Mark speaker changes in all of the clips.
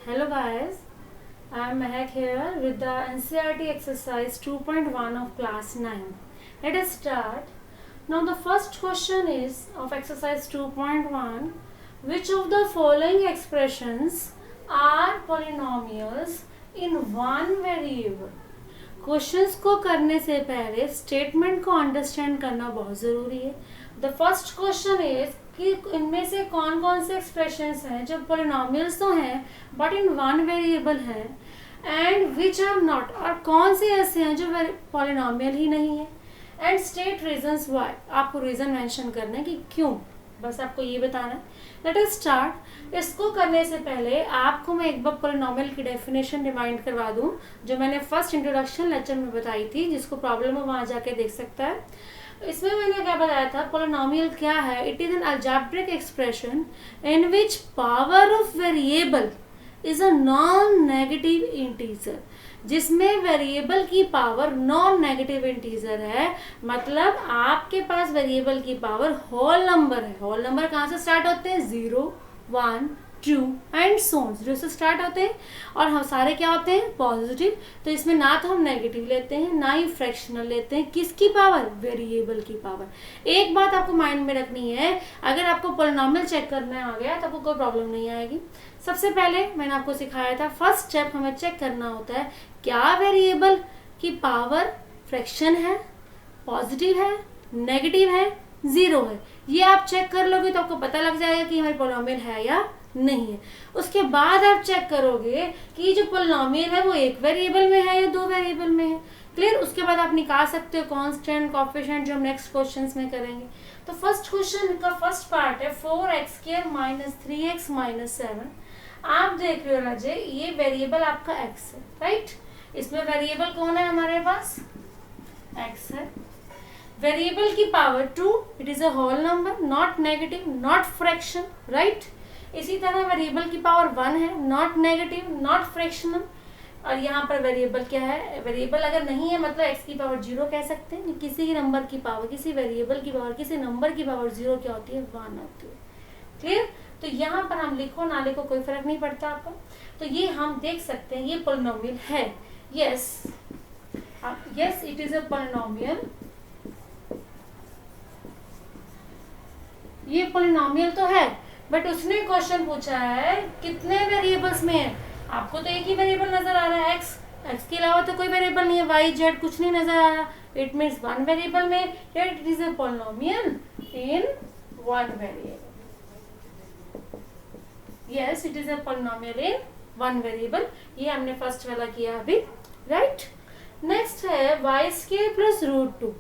Speaker 1: Hello guys, I am Mehak here with the NCERT exercise 2.1 of class 9. Let us start. Now the first question is of exercise 2.1. Which of the following expressions are polynomials in one variable? Questions को करने से पहले statement को understand करना बहुत ज़रूरी है. The first question is कि इनमें से कौन कौन से एक्सप्रेशंस हैं जो पोलिनोमियल्स तो हैं बट इन वन वेरिएबल है एंड विच आर नॉट, और कौन से ऐसे हैं जो पोलिनोमियल ही नहीं है. एंड स्टेट रीजंस व्हाई, आपको रीज़न मेंशन करना है कि क्यों, बस आपको ये बताना है. Let us start. इसको करने से पहले आपको मैं एक बार पोलिनोमियल की डेफिनेशन रिमाइंड करवा दूं जो मैंने फर्स्ट इंट्रोडक्शन लेक्चर में बताई थी. जिसको प्रॉब्लम है वहाँ जाके देख सकता है. इसमें मैंने क्या बताया था, पोलिनोमियल क्या है. It is an algebraic expression in which power of variable is a non negative integer, जिसमें वेरिएबल की पावर नॉन नेगेटिव इंटीजर है. मतलब आपके पास वेरिएबल की पावर होल नंबर है. होल नंबर कहाँ से स्टार्ट होते हैं? 0, 1, 2 एंड सोन, 0 से स्टार्ट होते हैं और हम सारे क्या होते हैं? पॉजिटिव. तो इसमें ना तो हम नेगेटिव लेते हैं ना ही फ्रैक्शनल लेते हैं. किसकी पावर? वेरिएबल की पावर. एक बात आपको माइंड में रखनी है, अगर आपको पोलिनोमियल चेक करना आ गया तो आपको कोई प्रॉब्लम नहीं आएगी. सबसे पहले मैंने आपको सिखाया था, फर्स्ट स्टेप हमें चेक करना होता है क्या वेरिएबल की पावर फ्रैक्शन है, पॉजिटिव है, नेगेटिव है, 0 है. ये आप चेक कर लोगे तो आपको पता लग जाएगा कि हमारी पोलिनोमियल है या नहीं है. उसके बाद आप चेक करोगे कि जो पोलिनोमियल है वो एक वेरिएबल में है या दो वेरिएबल में है. क्लियर. उसके बाद आप निकाल सकते हो कांस्टेंट, कोएफिशिएंट, जो हम नेक्स्ट क्वेश्चंस में करेंगे. तो फर्स्ट क्वेश्चन का फर्स्ट पार्ट है 4x² माइनस 3x माइनस 7. आप देख रहे हो राजे, ये वेरिएबल आपका x है, राइट. इसमें वेरिएबल कौन है हमारे पास? x है. वेरिएबल की power 2, it is a whole number, not negative, not fraction, right. इसी तरह वेरिएबल की पावर 1 है, नॉट नेगेटिव, नॉट फ्रैक्शनल. और यहाँ पर वेरिएबल क्या है? वेरिएबल अगर नहीं है मतलब x की पावर 0 कह सकते हैं. किसी नंबर की पावर, किसी वेरिएबल की पावर, किसी नंबर की पावर 0 क्या होती है? 1 होती है. क्लियर. तो यहाँ पर हम लिखो ना लिखो कोई फर्क नहीं पड़ता आपको. तो ये हम देख सकते हैं ये पोलिनोमियल है. Yes yes, it is a polynomial. ये पोलिनोमियल तो है बट उसने क्वेश्चन पूछा है कितने वेरिएबल्स में है. आपको तो एक ही वेरिएबल नजर आ रहा है x. x के अलावा तो कोई वेरिएबल नहीं है, y, z कुछ नहीं नजर आ रहा. इट मीन्स वन वेरिएबल में. It is a polynomial in one variable. Yes, it is a polynomial in one variable. ये हमने फर्स्ट वाला किया अभी, राइट. नेक्स्ट है y² प्लस √2.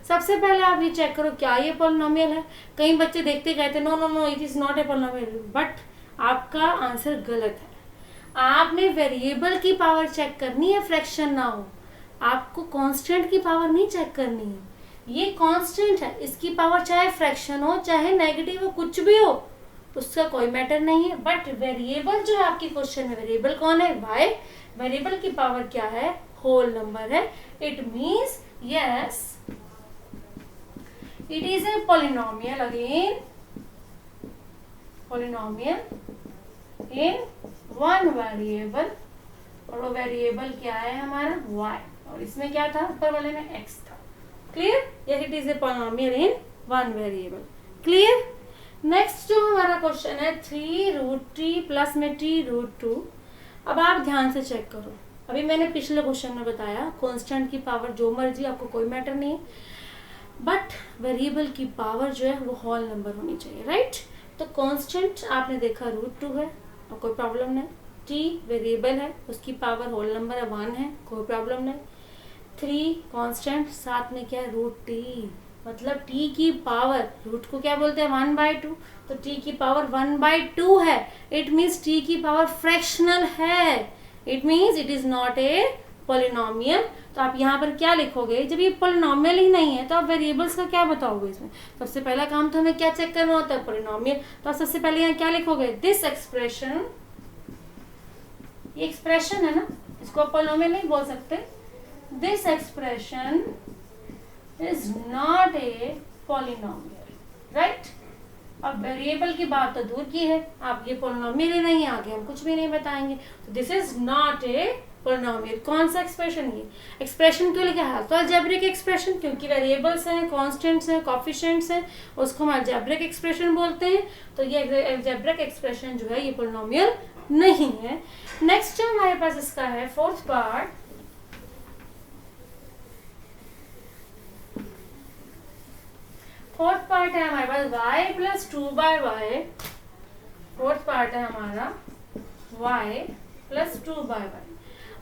Speaker 1: सबसे पहले आप ये चेक करो क्या ये पोलिनोमियल है. कई बच्चे देखते कहते no no no it is not a polynomial, but आपका आंसर गलत है. आपने वेरिएबल की पावर चेक करनी है, फ्रैक्शन ना हो. आपको कांस्टेंट की पावर नहीं चेक करनी है. ये कांस्टेंट है, इसकी पावर चाहे फ्रैक्शन हो चाहे नेगेटिव हो कुछ भी हो उसका कोई मैटर नहीं है. बट वेरिएबल जो है आपकी क्वेश्चन में, वेरिएबल कौन है? y. वेरिएबल की पावर क्या है? होल नंबर है. It means yes it is a polynomial again, polynomial in one variable. और वो वेरिएबल क्या है हमारा? y. और इसमें क्या था? ऊपर वाले में x था. Clear. yes, it is a polynomial in one variable. Clear. Next जो हमारा क्वेश्चन है 3√t प्लस में t√2. अब आप ध्यान से चेक करो. अभी मैंने पिछले क्वेश्चन में बताया कांस्टेंट की पावर जो मर्जी, आपको कोई मैटर नहीं है. बट वेरिएबल की पावर जो है वो होल नंबर होनी चाहिए, राइट. तो कांस्टेंट आपने देखा √2 है और कोई प्रॉब्लम नहीं. t वेरिएबल है, उसकी पावर होल नंबर है 1 है, कोई प्रॉब्लम नहीं. 3 कांस्टेंट, साथ में क्या है? √t. मतलब t की पावर, रूट को क्या बोलते हैं? 1/2. तो t की पावर 1/2 है. इट मीन्स t की पावर फ्रैक्शनल है. It means it is not a polynomial. तो आप यहाँ पर क्या लिखोगे? जब ये पोलिनोमियल ही नहीं है तो आप वेरिएबल्स का क्या बताओगे इसमें? सबसे पहला काम तो हमें क्या चेक करना होता है? पोलिनोमियल. तो आप सबसे पहले यहाँ क्या लिखोगे? This expression. ये एक्सप्रेशन है ना, इसको आप पोलिनोमियल नहीं बोल सकते. This expression is not a polynomial, right. अब वेरिएबल की बात तो दूर की है, आप ये पोलिनोमियल ही नहीं, आगे हम कुछ भी नहीं बताएंगे। तो this is not a polynomial. कौन सा एक्सप्रेशन? ये एक्सप्रेशन क्यों लिखा है? तो अलजेब्रिक एक्सप्रेशन, क्योंकि वेरिएबल्स हैं, कांस्टेंट्स हैं, कोफिशिएंट्स हैं, उसको हम अलजेब्रिक एक्सप्रेशन बोलते हैं। तो ये अलजेब्रिक एक्सप्रेशन जो है ये पोलिनोमियल नहीं है। नेक्स्ट हमारे पास इसका है फोर्थ पार्ट। फोर्थ पार्ट है हमारे पास y plus 2/y। Fourth part है हमारा y प्लस 2/y।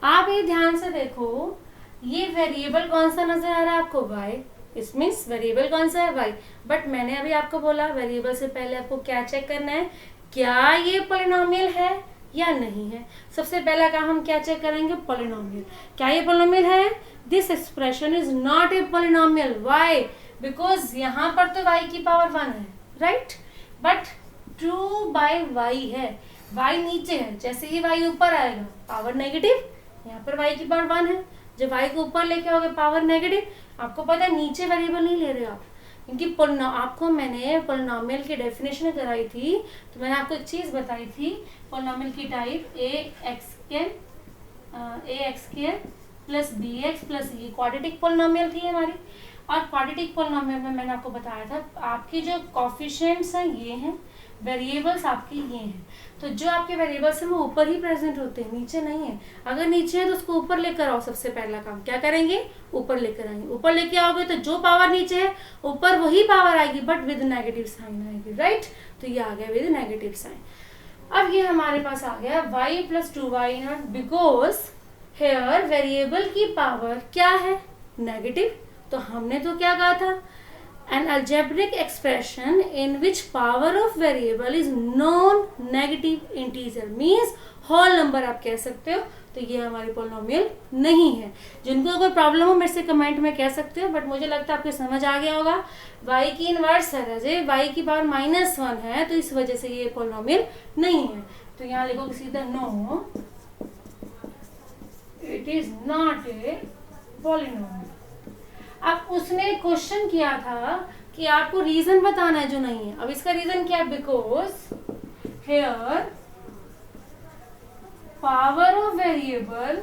Speaker 1: आप ये ध्यान से देखो, ये वेरिएबल कौन सा नजर आ रहा है आपको? y। इस मीन्स वेरिएबल कौन सा है? y। बट मैंने अभी आपको बोला वेरिएबल से पहले आपको क्या चेक करना है, क्या ये पोलिनोमियल है या नहीं है। सबसे पहला काम हम क्या चेक करेंगे? पोलिनोमियल। क्या ये पोलिनोमियल है? This expression is not a polynomial. Why? Because यहाँ पर तो y की पावर 1 है, राइट, बट 2/y है। y नीचे है, जैसे ही y ऊपर आएगा पावर नेगेटिव, यहाँ पर y की पावर 1 है। जब y को ऊपर लेके आओगे पावर नेगेटिव, आपको पता है नीचे वेरिएबल नहीं ले रहे आप, क्योंकि आपको मैंने पोलिनोमियल की डेफिनेशन कराई थी, तो मैंने आपको एक चीज बताई थी, पोलिनोमियल की type ax² plus bx plus ये क्वाड्रेटिक पोलिनोमियल थी हमारी। और क्वाड्रेटिक पोलिनोमियल में मैंने आपको बताया था आपके जो कोफिशिएंट्स हैं ये हैं, वेरिएबल्स आपके ये हैं। तो जो आपके वेरिएबल्स हैं वो ऊपर ही प्रेजेंट होते हैं, नीचे नहीं है। अगर नीचे है तो उसको ऊपर लेकर आओ। सबसे पहला काम क्या करेंगे? ऊपर लेकर आएंगे। ऊपर लेके आओगे तो जो पावर नीचे है ऊपर वही पावर आएगी, बट विद नेगेटिव साइन आएगी, राइट। तो ये आ गया विद नेगेटिव साइन। अब ये हमारे पास आ गया y plus 2/y0, because here variable की पावर क्या है? नेगेटिव। तो हमने तो क्या कहा था? An algebraic expression in which power of variable is non-negative integer means whole number आप कह सकते हो। तो ये हमारी पोलिनोमियल नहीं है। जिनको अगर प्रॉब्लम हो मेरे से कमेंट में कह सकते हो, बट मुझे लगता है आपको समझ आ गया होगा। y की इनवर्स है रजे, y की पावर -1 है, तो इस वजह से ये पोलिनोमियल नहीं है। तो यहाँ लिखोगे सीधा no, it is not a polynomial. अब उसने क्वेश्चन किया था कि आपको रीजन बताना है जो नहीं है। अब इसका रीजन क्या है? Because here power of variable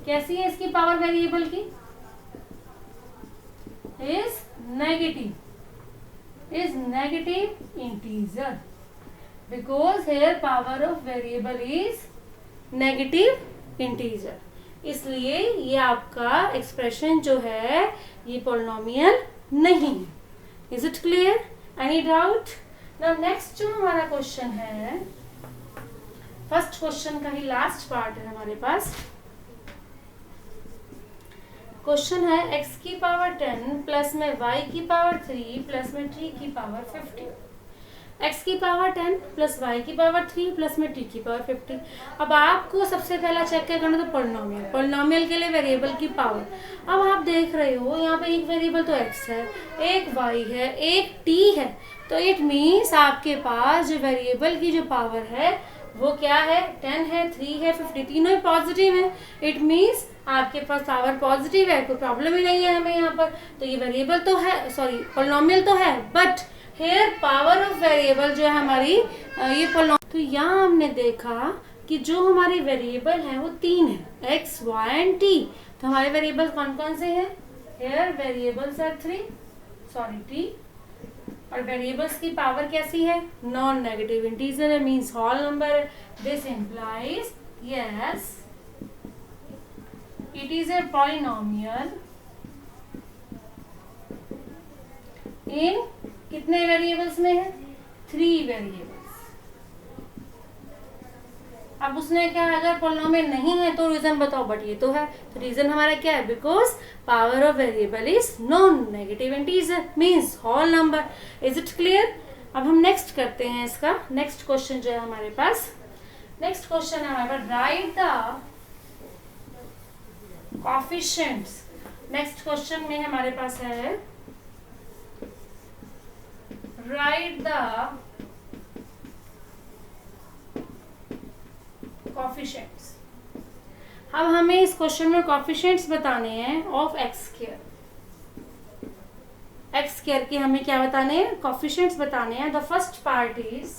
Speaker 1: कैसी है? इसकी पावर वेरिएबल की is negative integer, because here power of variable is negative integer. इसलिए ये आपका एक्सप्रेशन जो है ये पोलिनोमियल नहीं। Is it clear? Any doubt? Now next जो हमारा क्वेश्चन है, फर्स्ट क्वेश्चन का ही लास्ट पार्ट है हमारे पास। क्वेश्चन है x की पावर 10 प्लस में y की पावर 3 प्लस में t की पावर 50। x की पावर 10 प्लस y की पावर 3 प्लस में t की पावर 50। अब आपको सबसे पहला चेक क्या करना था? पोलिनोमियल। पोलिनोमियल के लिए वेरिएबल की पावर। अब आप देख रहे हो यहाँ पे एक वेरिएबल तो x है, एक y है, एक t है। तो इट मीन्स आपके पास जो वेरिएबल की जो पावर है वो क्या है? 10 है, 3 है, 50, तीनों ही पॉजिटिव है। इट मीन्स आपके पास पावर पॉजिटिव है, कोई प्रॉब्लम ही नहीं है हमें यहाँ पर। तो ये वेरिएबल तो है, सॉरी पोलिनोमियल तो है, but here power of variable जो है हमारी ये पोलिनोमियल। तो यहाँ हमने देखा कि जो हमारी वेरिएबल है वो 3 है, x, y एंड t। तो हमारे वेरिएबल कौन कौन से हैं? Here variables are 3, sorry t। और वेरिएबल्स की पावर कैसी है? नॉन नेगेटिव इंटीजर है, मींस होल नंबर है। This implies yes it is a polynomial in कितने वेरिएबल्स में है? 3 वेरिएबल्स। अब उसने क्या, अगर पोलिनोमियल नहीं है तो रीजन बताओ, बट ये तो है। तो रीजन हमारा क्या है? Because power of variable is non negative integer, means whole number. Is it clear? अब हम नेक्स्ट करते हैं इसका नेक्स्ट क्वेश्चन जो है हमारे पास। नेक्स्ट क्वेश्चन है हमारे पास right the coefficients. Next question में हमारे पास है राइट द कोफिशिएंट्स। अब हमें इस क्वेश्चन में कोफिशिएंट्स बताने हैं of x square. X square के हमें क्या बताने हैं, कोफिशिएंट्स बताने हैं. The first part is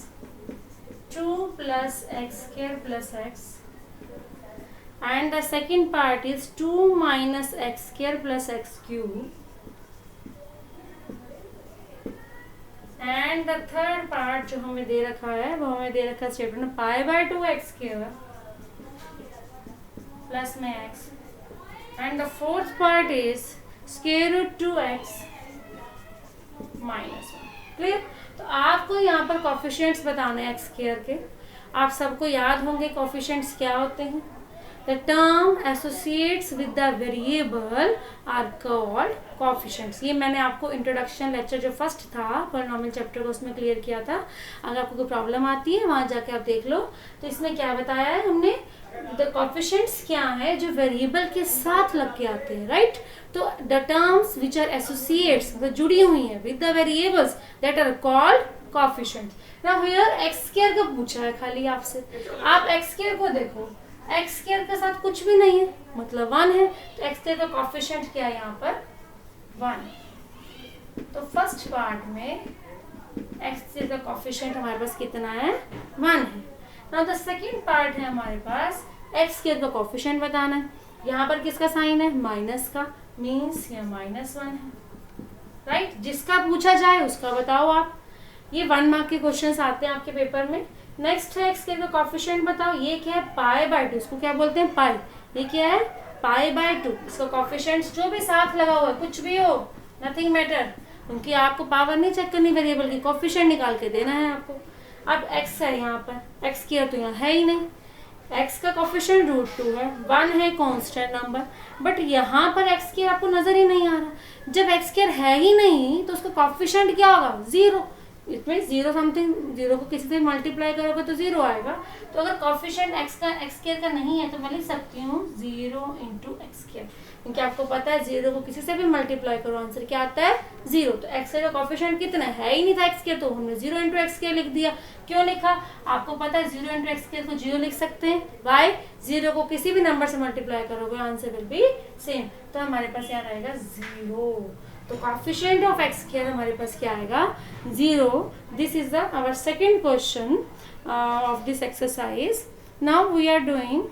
Speaker 1: 2 plus x square plus x and the second part is 2 minus x square plus x cube and the third part जो हमें दे रखा है वो हमें दे रखा है स्टेटमेंट में pi by 2 x square plus में x and the fourth part is square root 2x minus 1. Clear. तो आपको यहाँ पर कोफिशिएंट्स बताने हैं एक्स स्क्वायर के. आप सबको याद होंगे कोफिशिएंट्स क्या होते हैं. The term associates with the variable are called coefficients. ये मैंने आपको इंट्रोडक्शन लेक्चर जो फर्स्ट था पॉलिनोमियल चैप्टर को उसमें क्लियर किया था. अगर आपको कोई प्रॉब्लम आती है वहाँ जाके आप देख लो. तो इसमें क्या बताया है हमने, द कोफिशिएंट्स क्या है जो वेरिएबल के साथ लग के आते हैं. राइट. तो the terms which are associates मतलब जुड़ी हुई हैं with the variables that are called coefficients. Now here x square का पूछा है खाली आपसे. आप एक्स स्क्वायर को देखो, एक्स स्क्वायर के साथ कुछ भी नहीं है मतलब 1 है. तो एक्स स्क्वायर का कोफिशिएंट क्या है यहाँ पर 1. तो फर्स्ट पार्ट में एक्स स्क्वायर का कोफिशिएंट हमारे पास कितना है 1 है. नाउ द सेकंड पार्ट है हमारे पास एक्स स्क्वायर का कोफिशिएंट बताना है. यहाँ पर किसका साइन है माइनस का, मीन्स ये -1 है. राइट. जिसका पूछा जाए उसका बताओ आप. ये 1 मार्क के क्वेश्चंस आते हैं आपके पेपर में. नेक्स्ट है एक्स स्क्वायर का कोफिशिएंट बताओ. ये क्या है पाई बाय 2. इसको क्या बोलते हैं पाई. ये क्या है पाई बाय 2. इसका कोफिशिएंट जो भी साथ लगा हुआ है कुछ भी हो नथिंग मैटर, उनकी आपको पावर नहीं चेक करनी, वेरिएबल की कोफिशिएंट निकाल के देना है आपको. अब x है यहाँ पर, एक्स स्क्वायर तो यहाँ है ही नहीं. x का कोफिशिएंट √2 है, 1 है कांस्टेंट नंबर. बट यहाँ पर x स्क्वायर आपको नजर ही नहीं आ रहा. जब x स्क्वायर है ही नहीं तो उसका कोफिशिएंट क्या होगा 0. इसमें 0 समथिंग, 0 को किसी से मल्टीप्लाई करोगे तो 0 आएगा. तो अगर कोफिशिएंट x स्क्वायर का नहीं है तो मैं लिख सकती हूँ 0 × x स्क्वायर. क्योंकि आपको पता है 0 को किसी से भी मल्टीप्लाई करो आंसर क्या आता है 0. तो x स्क्वायर का कोफिशिएंट कितना है ही नहीं था x स्क्वायर, तो हमने 0 × x स्क्वायर लिख दिया. क्यों लिखा आपको पता है 0 × x स्क्वायर को 0 लिख सकते हैं. वाई 0 को किसी भी नंबर से मल्टीप्लाई करोगे आंसर विल बी सेम. तो हमारे पास यहाँ रहेगा 0. तो कोफिशिएंट ऑफ एक्स स्क्वायर हमारे पास क्या आएगा 0. This is the our second question of this exercise. Now we are doing